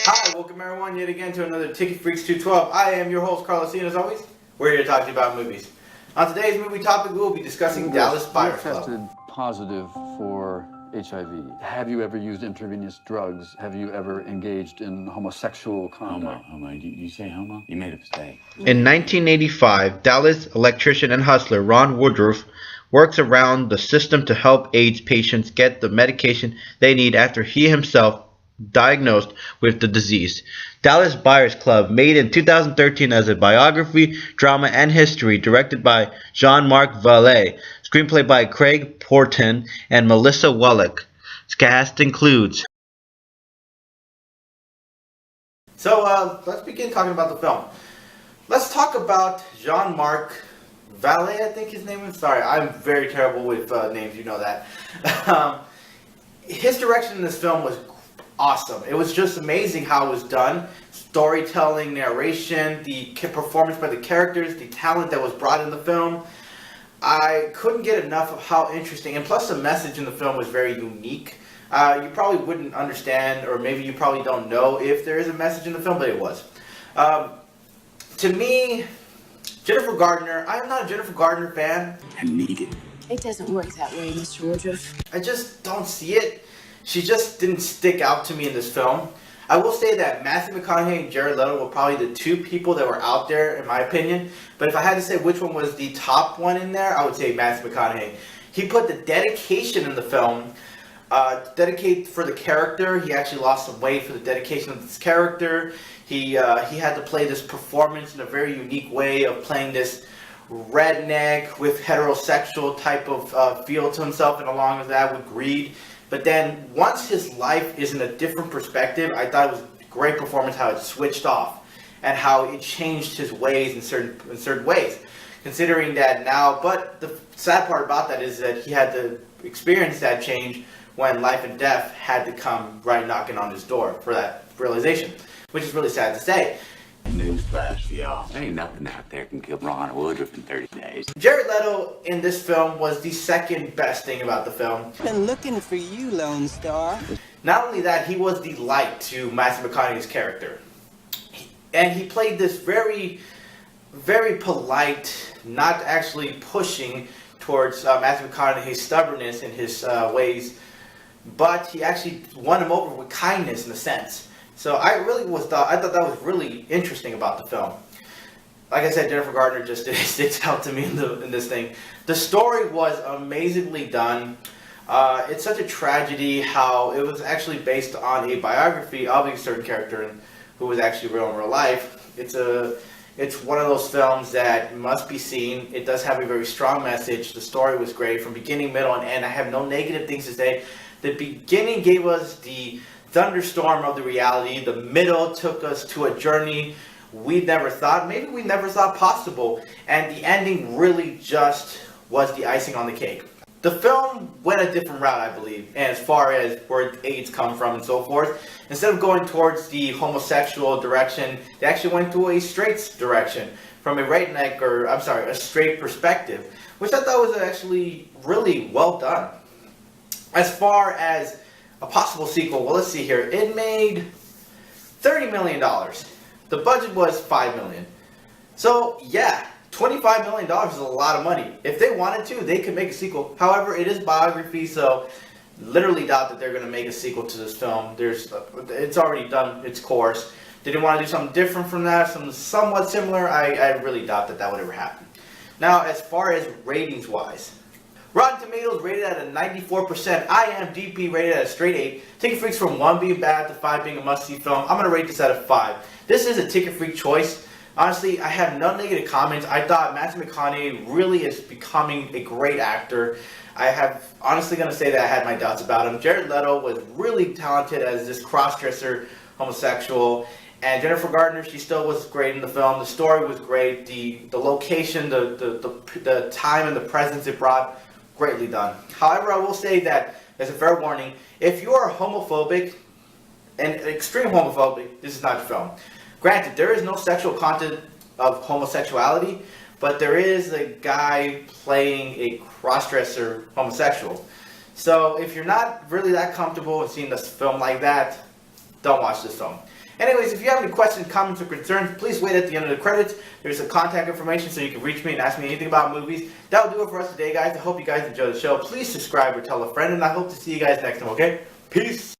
Hi, welcome everyone yet again to another Ticket Freaks 212. I am your host, Carlos, and as always, we're here to talk to you about movies. On today's movie topic, we will be discussing Dallas Buyers Club. Tested positive for HIV. Have you ever used intravenous drugs? Have you ever engaged in homosexual conduct? Homo. You say homo? You made a mistake. In 1985, Dallas electrician and hustler Ron Woodruff works around the system to help AIDS patients get the medication they need after he himself diagnosed with the disease. Dallas Buyers Club, made in 2013 as a biography, drama, and history, directed by Jean-Marc Vallée, screenplay by Craig Porton and Melissa Wallach. Its cast includes. So let's begin talking about the film. Let's talk about Jean-Marc Vallée, I think his name is. Sorry, I'm very terrible with names, you know that. His direction in this film was awesome. It was just amazing how it was done. Storytelling, narration, the performance by the characters, the talent that was brought in the film. I couldn't get enough of how interesting, and plus the message in the film was very unique. You probably wouldn't understand, or maybe you probably don't know if there is a message in the film, but it was. To me, Jennifer Gardner, I am not a Jennifer Gardner fan. I need it. It doesn't work that way, Mr. Woodruff. I just don't see it. She just didn't stick out to me in this film. I will say that Matthew McConaughey and Jared Leto were probably the two people that were out there, in my opinion. But if I had to say which one was the top one in there, I would say Matthew McConaughey. He put the dedication in the film, dedicate for the character. He actually lost some weight for the dedication of this character. He had to play this performance in a very unique way of playing this redneck with heterosexual type of feel to himself, and along with that with greed. But then once his life is in a different perspective, I thought it was a great performance how it switched off and how it changed his ways in certain ways. Considering that now, but the sad part about that is that he had to experience that change when life and death had to come right knocking on his door for that realization, which is really sad to say. Newsflash for y'all. There ain't nothing out there can kill Ron Woodruff in 30 days. Jared Leto in this film was the second best thing about the film. Been looking for you, Lone Star. Not only that, he was the light to Matthew McConaughey's character. And he played this very, very polite, not actually pushing towards Matthew McConaughey's stubbornnness in his ways, but he actually won him over with kindness in a sense. So I thought that was really interesting about the film. Like I said, Jennifer Gardner just sticks out to me in this thing. The story was amazingly done. It's such a tragedy how it was actually based on a biography of a certain character who was actually real in real life. It's one of those films that must be seen. It does have a very strong message. The story was great from beginning, middle, and end. I have no negative things to say. The beginning gave us the thunderstorm of the reality. The middle took us to a journey we never thought possible, and the ending really just was the icing on the cake. The film went a different route, I believe, and as far as where AIDS come from and so forth. Instead of going towards the homosexual direction, they actually went to a straight direction from a straight perspective, which I thought was actually really well done. As far as a possible sequel, well, let's see here. It made $30 million. The budget was $5 million. So, yeah, $25 million is a lot of money. If they wanted to, they could make a sequel. However, it is biography, so literally doubt that they're going to make a sequel to this film. It's already done its course. They didn't want to do something different from that, something somewhat similar. I really doubt that would ever happen. Now, as far as ratings-wise, Rotten Tomatoes rated at a 94%. IMDb rated at a straight 8. Ticket Freaks from 1 being bad to 5 being a must-see film. I'm going to rate this at a 5. This is a Ticket Freak choice. Honestly, I have no negative comments. I thought Matthew McConaughey really is becoming a great actor. I have honestly going to say that I had my doubts about him. Jared Leto was really talented as this cross-dresser homosexual. And Jennifer Gardner, she still was great in the film. The story was great. The location, the time and the presence it brought, greatly done. However, I will say that, as a fair warning, if you are homophobic, and extreme homophobic, this is not your film. Granted, there is no sexual content of homosexuality, but there is a guy playing a cross-dresser homosexual. So if you're not really that comfortable with seeing this film like that, don't watch this film. Anyways, if you have any questions, comments, or concerns, please wait at the end of the credits. There's a contact information so you can reach me and ask me anything about movies. That'll do it for us today, guys. I hope you guys enjoy the show. Please subscribe or tell a friend, and I hope to see you guys next time, okay? Peace!